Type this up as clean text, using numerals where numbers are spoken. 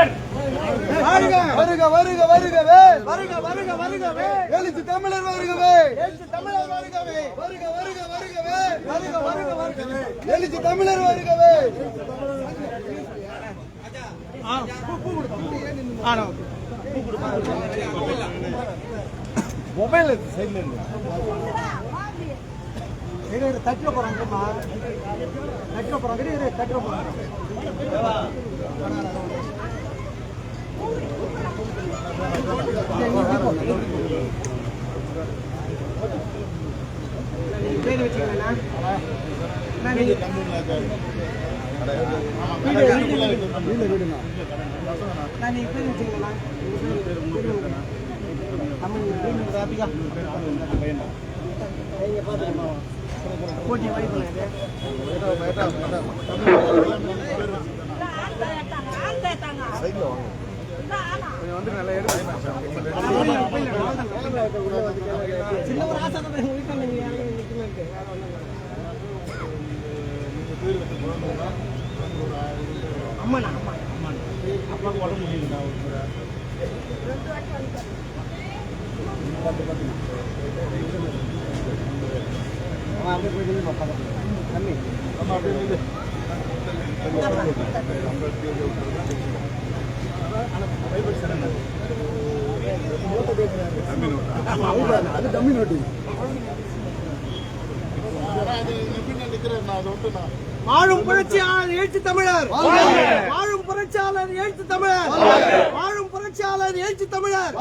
தமிழர் வருக வருக வருக வருகவே வருக வருக வருகவே எழுச்சி தமிழர் வருகவே எழுச்சி தமிழர் வருகவே வருக வருக வருகவே வருக வருக வருகவே எழுச்சி தமிழர் வருகவே மொபைல் சைடுல இருக்கு தட்டுல போறாங்க தட்டுல போறாங்க தட்டுல போறாங்க பேர் வச்சுக்கோங்க போட்டி வாய்ப்பு வந்து நல்லா சின்ன ஒரு ஆசை அம்மா அம்மா அப்பா உடம்பு முடியல அப்படியே போயிட்டு தம்பி அம்மா அப்படியே அது டம்மி நோட்டு வாழும் புரட்சியாளர் எழுச்சி தமிழர் வாழும் புரட்சியாளர் எழுச்சி தமிழர் வாழும் புரட்சியாளர் எழுச்சி தமிழர்